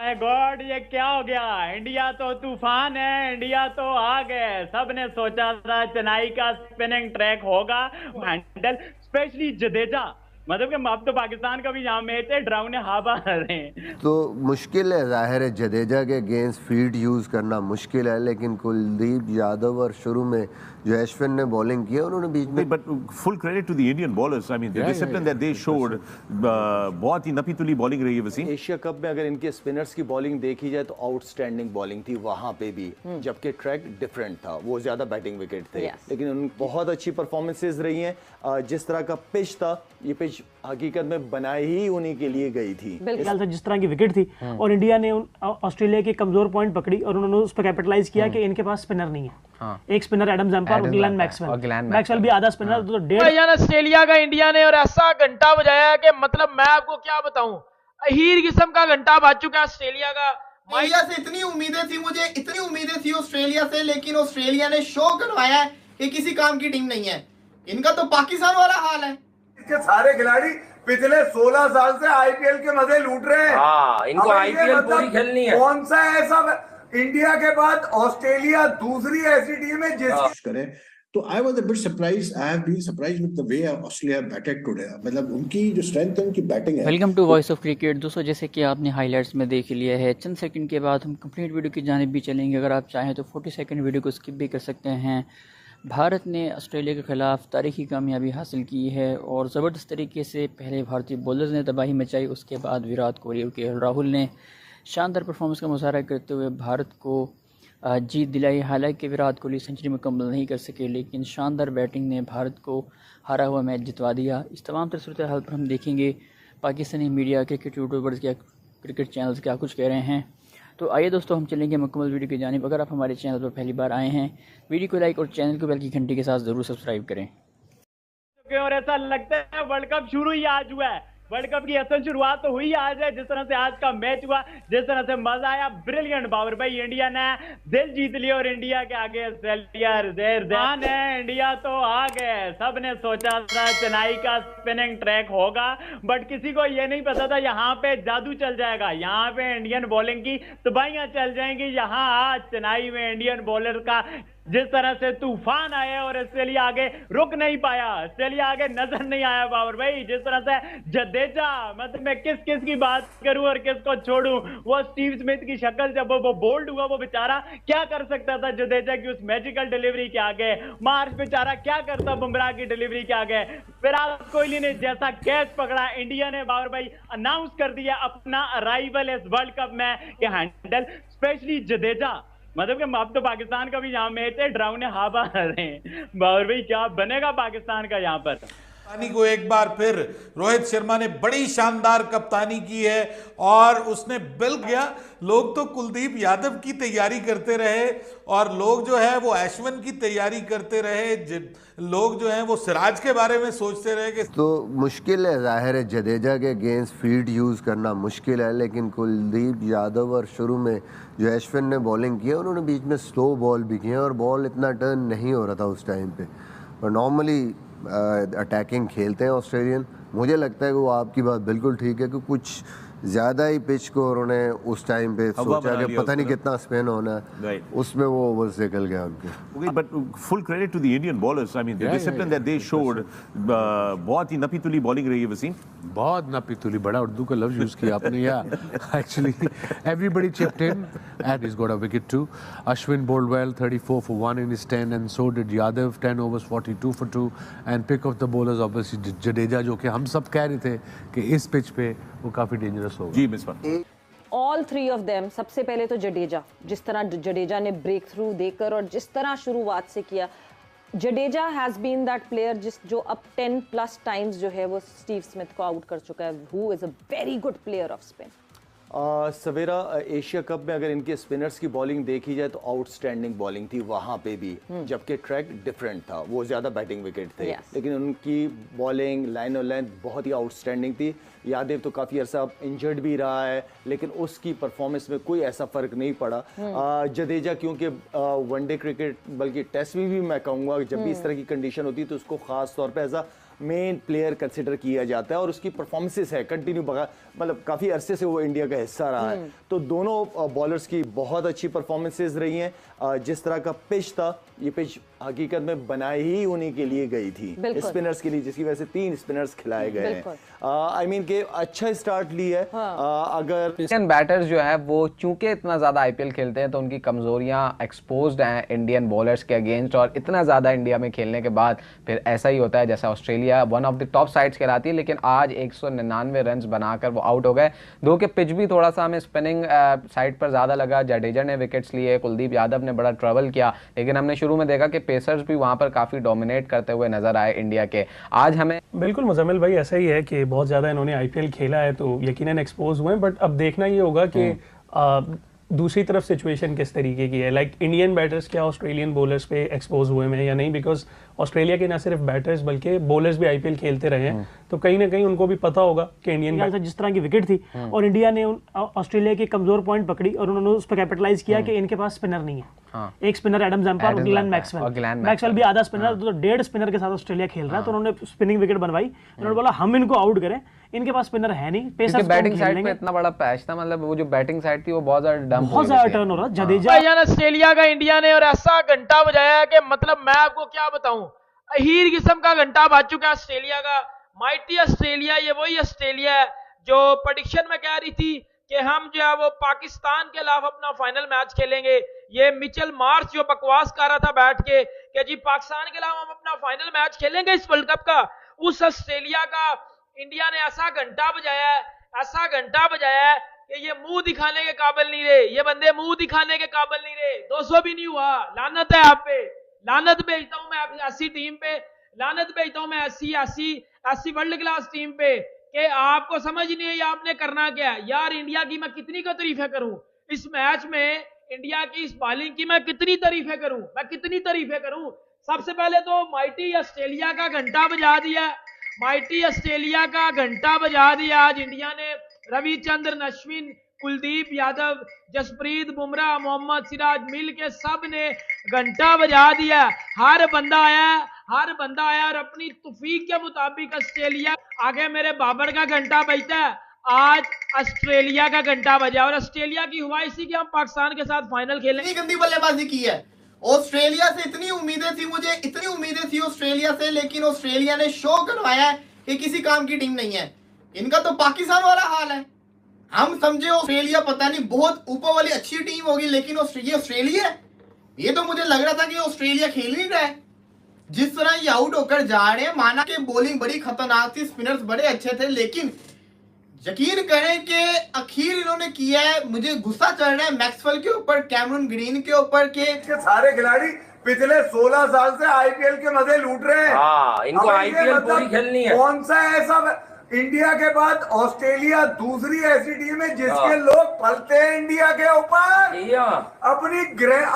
My God, ये क्या हो गया? इंडिया तो तूफान है, इंडिया तो आ गए। सबने सोचा था चेन्नई का स्पिनिंग ट्रैक होगा हैंडल, स्पेशली जडेजा। मतलब कि अब तो पाकिस्तान का भी यहाँ मैच है, ड्राउने हाबा रहे हैं। तो मुश्किल है, जाहिर है जडेजा के अगेंस्ट फील्ड यूज़ करना मुश्किल है, लेकिन कुलदीप यादव और शुरू में जो अश्विन ने बॉलिंग की है उन्होंने बीच में but full credit to the Indian bowlers, I mean the discipline that they showed. बहुत ही नपी-तुली बॉलिंग रही है वसीम। एशिया कप में अगर इनके स्पिनर्स की बॉलिंग देखी जाए तो आउटस्टैंडिंग बॉलिंग थी वहां पे भी, जबकि ट्रैक डिफरेंट था, वो ज्यादा बैटिंग विकेट थे। लेकिन उन बहुत अच्छी परफॉर्मेंसेस रही हैं। जिस तरह का पिच था, ये पिच हकीकत में बनाई ही उन्हीं के लिए गई थी। बिल्कुल जिस तरह की विकेट थी और इंडिया ने ऑस्ट्रेलिया के कमजोर पॉइंट पकड़ी और उन्होंने उस पर कैपिटलाइज किया कि इनके पास स्पिनर नहीं है। एक स्पिनर एडम जैम्पर और ग्लेन मैक्सवेल भी आधा स्पिनर तो डेढ़ ऑस्ट्रेलिया का इंडिया ने और ऐसा घंटा बजाया कि मतलब मैं आपको क्या बताऊं, अहीर किस्म का घंटा बज चुका है ऑस्ट्रेलिया का। इंडिया से इतनी उम्मीदें थी, मुझे इतनी उम्मीदें थी ऑस्ट्रेलिया से, लेकिन ऑस्ट्रेलिया ने शो करवाया है कि किसी काम की टीम नहीं है। इनका तो पाकिस्तान वाला हाल है। इसके सारे खिलाड़ी पिछले 16 साल से आईपीएल के मजे लूट रहे हैं। इनको आईपीएल पूरी खेलनी है। कौन सा ऐसा इंडिया के बाद ऑस्ट्रेलिया दूसरी ऐसी टीम है जिस करें। तो I was a bit surprise, I have been surprised with the way Australia batted today. मतलब उनकी जो स्ट्रेंथ है, उनकी बैटिंग है। Welcome to voice of cricket. दोस्तों, जैसे कि आपने हाइलाइट्स में देख लिया है, चंद सेकंड के बाद हम कंप्लीट वीडियो की जानिब भी चलेंगे। अगर आप चाहें तो 40 सेकंड वीडियो को स्किप भी कर सकते हैं। भारत ने ऑस्ट्रेलिया के ख़िलाफ़ तारीखी कामयाबी हासिल की है और ज़बरदस्त तरीके से पहले भारतीय बॉलर्स ने तबाही मचाई, उसके बाद विराट कोहली और केएल राहुल ने शानदार परफॉर्मेंस का मुजाहरा करते हुए भारत को जीत दिलाई। हालांकि विराट कोहली सेंचुरी मुकम्मल नहीं कर सके, लेकिन शानदार बैटिंग ने भारत को हारा हुआ मैच जितवा दिया। इस तमाम तर सूरत हाल पर हम देखेंगे पाकिस्तानी मीडिया, क्रिकेट यूट्यूबर्स क्या, क्रिकेट चैनल्स क्या कुछ कह रहे हैं। तो आइए दोस्तों, हम चलेंगे मुकम्मल वीडियो की जानिब। अगर आप हमारे चैनल पर पहली बार आए हैं, वीडियो को लाइक और चैनल को बेल की घंटी के साथ ज़रूर सब्सक्राइब करें। और ऐसा लगता है वर्ल्ड कप शुरू ही आज हुआ है। वर्ल्ड कप की असल शुरुआत तो हुई आज है। जिस तरह से आज का मैच हुआ, जिस तरह से मजा आया, ब्रिलियंट बाबर भाई, इंडिया ने दिल जीत लिया और इंडिया के आगे ऑस्ट्रेलिया रिजर्व है। इंडिया तो आ गए। सबने सोचा था चेन्नई का स्पिनिंग ट्रैक होगा, बट किसी को ये नहीं पता था यहाँ पे जादू चल जाएगा, यहाँ पे इंडियन बॉलिंग की तबाहियां चल जाएंगी। यहाँ आज चेन्नई में इंडियन बॉलर का जिस तरह से तूफान आया और ऑस्ट्रेलिया आगे रुक नहीं पाया, ऑस्ट्रेलिया आगे नजर नहीं आया बाबर भाई। जिस तरह से जडेजा, मतलब मैं किस किस की बात करूं और किसको छोड़ूं। वो स्टीव स्मिथ की शक्ल जब वो बोल्ड हुआ, वो बेचारा क्या कर सकता था जडेजा की उस मैजिकल डिलीवरी के आगे। मार्श बेचारा क्या करता बुमराह की डिलीवरी के आगे। विराट कोहली ने जैसा कैच पकड़ा, इंडिया ने बाबर भाई अनाउंस कर दिया अपना अराइवल इस वर्ल्ड कप में कि हैंडल, स्पेशली जडेजा। मतलब कि अब तो पाकिस्तान का भी यहाँ मैच है, ड्राउने हाबा रहे हैं। बाबर भाई क्या बनेगा पाकिस्तान का यहाँ पर? कप्तानी को एक बार फिर रोहित शर्मा ने बड़ी शानदार कप्तानी की है और उसने बिल गया। लोग तो कुलदीप यादव की तैयारी करते रहे और लोग जो है वो अश्विन की तैयारी करते रहे, लोग जो है वो सिराज के बारे में सोचते रहे कि तो मुश्किल है, जाहिर है जडेजा के अगेंस्ट फील्ड यूज़ करना मुश्किल है, लेकिन कुलदीप यादव और शुरू में जो अश्विन ने बॉलिंग की है उन्होंने बीच में स्लो बॉल भी किए और बॉल इतना टर्न नहीं हो रहा था उस टाइम पे। और नॉर्मली अटैकिंग खेलते हैं ऑस्ट्रेलियन। मुझे लगता है कि वो आपकी बात बिल्कुल ठीक है कि कुछ ज़्यादा ही पिच को उन्होंने उस टाइम पे सोचा कि पता नहीं कितना स्पिन होना है, उसमें वो ओवर्स निकल गया उनके। But full credit to the Indian bowlers, I mean the discipline that they showed. बहुत ही नपी-तुली बॉलिंग रही है वसीम। बहुत नपी-तुली, बड़ा उर्दू का लफ्ज यूज़ किया आपने। या actually everybody chipped in and he's got a wicket too. Ashwin bowled well, 34 for 1 in his 10, and so did Yadav, 10 overs, 42 for 2. And pick of the bowlers obviously Jadeja, जो कि हम सब कह रहे थे कि इस पिच पे वो काफ़ी डेंजरस होगा। जी Misbah. All three of them, सबसे पहले तो जडेजा, जिस तरह जडेजा ने ब्रेक थ्रू देकर और जिस तरह शुरुआत से किया। Jadeja has been that player जो अब 10+ टाइम्स जो है वो स्टीव स्मिथ को आउट कर चुका है, who is a very good player off spin. Savera Asia cup में अगर इनके स्पिनर्स की बॉलिंग देखी जाए तो आउटस्टैंडिंग बॉलिंग थी वहां पे भी, जबकि ट्रैक डिफरेंट था, वो ज़्यादा बैटिंग विकेट थे। लेकिन उनकी बॉलिंग लाइन और लेंथ बहुत ही आउटस्टैंडिंग थी। यादव तो काफ़ी अर्सा इंजर्ड भी रहा है, लेकिन उसकी परफॉर्मेंस में कोई ऐसा फ़र्क नहीं पड़ा। जडेजा क्योंकि वनडे क्रिकेट बल्कि टेस्ट में भी मैं कहूँगा जब भी इस तरह की कंडीशन होती है तो उसको ख़ास तौर पर एज मेन प्लेयर कंसिडर किया जाता है और उसकी परफॉर्मेंसेस है कंटिन्यू मतलब काफ़ी अरसे से वो इंडिया का हिस्सा रहा है। तो दोनों बॉलर्स की बहुत अच्छी परफॉर्मेंसेस रही हैं। जिस तरह का पिच था, ये पिच हकीकत में बनाई ही उन्हीं के लिए गई थी, स्पिनर्स के लिए, जिसकी वजह से 3 स्पिनर्स खिलाए गए हैं। आई मीन के अच्छा स्टार्ट ली है। अगर इंडियन बैटर्स जो है वो चूंकि इतना ज़्यादा IPL खेलते हैं तो उनकी कमज़ोरियाँ एक्सपोज्ड हैं इंडियन बॉलर्स के अगेंस्ट, और इतना ज़्यादा इंडिया में खेलने के बाद फिर ऐसा ही होता है जैसा Australia won of the top sides कहलाती है, लेकिन आज 199 रन बनाकर वो आउट हो गए। दो के पिच भी थोड़ा सा हमें स्पिनिंग साइड पर ज़्यादा लगा, जडेजा ने विकेट्स लिए, कुलदीप यादव ने बड़ा ट्रबल किया, लेकिन हमने शुरू में देखा कि पेसर्स भी वहाँ पर काफ़ी डोमिनेट करते हुए नजर आए इंडिया के। आज हमें बिल्कुल मुजम्मिल भाई ऐसा ही है कि बहुत ज़्यादा इन्होंने IPL खेला है तो यकीनन एक्सपोज हुए हैं, बट अब देखना ये होगा कि दूसरी तरफ सिचुएशन किस तरीके की है। लाइक इंडियन बैटर्स क्या ऑस्ट्रेलियन बॉलर्स पे एक्सपोज हुए हैं या नहीं, बिकॉज ऑस्ट्रेलिया के ना सिर्फ बैटर्स बल्कि बॉलर्स भी IPL खेलते रहे हैं, तो कहीं ना कहीं उनको भी पता होगा कि इंडियन जिस तरह की विकेट थी और इंडिया ने ऑस्ट्रेलिया के कमजोर पॉइंट पकड़ी और उन्होंने उस पर कैपिटलाइज किया कि इन्के पास स्पिनर नहीं है। एक स्पिनर एडम जैम्पर और ग्लेन मैक्सवेल भी आधा स्पिनर, तो 1.5 स्पिनर के साथ ऑस्ट्रेलिया खेल रहा है, तो उन्होंने स्पिनिंग विकेट बनवाई। उन्होंने बोला हम इनको आउट करें, इनके पास स्पिनर है नहीं, पेसर्स बैटिंग साइड पे इतना बड़ा पैच था, मतलब वो जो बैटिंग साइड थी वो बहुत ज्यादा टर्न हो रहा। जडेजा ऑस्ट्रेलिया का इंडिया ने और ऐसा घंटा बजाया कि मतलब मैं आपको क्या बताऊं, अहीर किस्म का घंटा बज चुका है ऑस्ट्रेलिया का। माइटी ऑस्ट्रेलिया, ये वही ऑस्ट्रेलिया है जो प्रेडिक्शन में कह रही थी कि हम जो है वो पाकिस्तान के खिलाफ अपना फाइनल मैच खेलेंगे। ये मिचेल मार्श जो बकवास कर रहा था बैठ के कि जी पाकिस्तान के खिलाफ हम अपना फाइनल मैच खेलेंगे इस वर्ल्ड कप का, उस ऑस्ट्रेलिया का इंडिया ने ऐसा घंटा बजाया है, ऐसा घंटा बजाया है कि ये मुंह दिखाने के काबिल नहीं रहे, ये बंदे मुंह दिखाने के काबिल नहीं रहे। 200 भी नहीं हुआ। लानत है आप पे, लानत भेजता हूं मैं ऐसी टीम पे, लानत भेजता हूं मैं ऐसी वर्ल्ड क्लास टीम पे कि आपको समझ नहीं है आपने करना क्या है। यार इंडिया की मैं कितनी का तारीफें करूं इस मैच में, इंडिया की इस बॉलिंग की मैं कितनी तारीफें करूं, मैं कितनी तारीफें करूं। सबसे पहले तो माइटी ऑस्ट्रेलिया का घंटा बजा दिया, माइटी ऑस्ट्रेलिया का घंटा बजा दिया आज इंडिया ने। रविचंद्रन अश्विन, कुलदीप यादव, जसप्रीत बुमराह, मोहम्मद सिराज मिल के सब ने घंटा बजा दिया। हर बंदा आया और अपनी तौफीक के मुताबिक ऑस्ट्रेलिया आगे मेरे बाबर का घंटा बजता है, आज ऑस्ट्रेलिया का घंटा बजा और ऑस्ट्रेलिया की ख्वाहिश थी कि हम पाकिस्तान के साथ फाइनल खेलेंगे। गंदी बल्लेबाजी की है ऑस्ट्रेलिया से, इतनी उम्मीदें थी मुझे, इतनी उम्मीदें थी ऑस्ट्रेलिया से, लेकिन ऑस्ट्रेलिया ने शो करवाया है कि किसी काम की टीम नहीं है। इनका तो पाकिस्तान वाला हाल है। हम समझे ऑस्ट्रेलिया पता नहीं बहुत ऊपर वाली अच्छी टीम होगी, लेकिन ऑस्ट्रेलिया ये तो मुझे लग रहा था कि ऑस्ट्रेलिया खेल नहीं रहा है। जिस तरह ये आउट होकर जा रहे हैं, माना कि बॉलिंग बड़ी खतरनाक थी, स्पिनर्स बड़े अच्छे थे, लेकिन यकीन करें कि आखिर इन्होंने किया है। मुझे गुस्सा चल रहा है मैक्सवेल के ऊपर, कैमरून ग्रीन के ऊपर के सारे खिलाड़ी पिछले 16 साल से IPL के मजे लूट रहे हैं। इनको IPL पूरी खेलनी है। कौन सा ऐसा इंडिया के बाद ऑस्ट्रेलिया दूसरी ऐसी टीम है जिसके लोग पलते हैं इंडिया के ऊपर,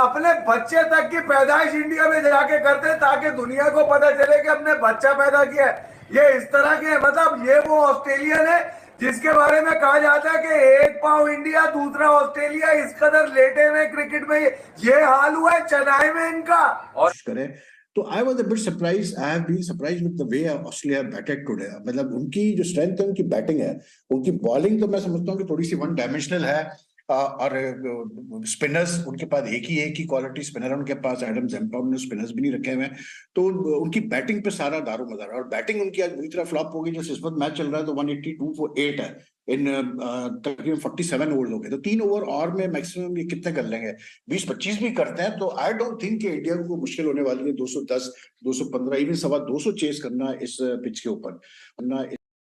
अपने बच्चे तक की पैदाइश इंडिया में जाके करते हैं ताकि दुनिया को पता चले कि हमने बच्चा पैदा किया है। ये इस तरह के मतलब ये वो ऑस्ट्रेलियन है जिसके बारे में कहा जाता है कि एक पांव इंडिया दूसरा ऑस्ट्रेलिया, इस कदर लेटे हुए क्रिकेट में ये हाल हुआ है चेन्नई में इनका। और करें तो I was a bit surprise, I have been surprise with the way Australia batted today. मतलब उनकी जो स्ट्रेंथ है, उनकी बैटिंग है, उनकी बॉलिंग तो मैं समझता हूँ कि थोड़ी सी वन डायमेंशनल है, और स्पिनर्स उनके पास एक ही क्वालिटी स्पिनर है उनके पास। एडम जैम्पर ने स्पिनर्स भी नहीं रखे हुए हैं, तो उनकी बैटिंग पे सारा दारो मदार है। और बैटिंग उनकी आज बुरी तरह फ्लॉप हो गई। जैसे इस वक्त मैच चल रहा है तो 182 for 8 है इन तकरीबन 47 ओवर हो गए, तो 3 ओवर और में मैक्सिमम ये कितने कर लेंगे, 20-25 भी करते हैं तो आई डोंट थिंक कि इंडिया को मुश्किल होने वाली है 210, 215, इवन 225 चेस करना इस पिच के ऊपर।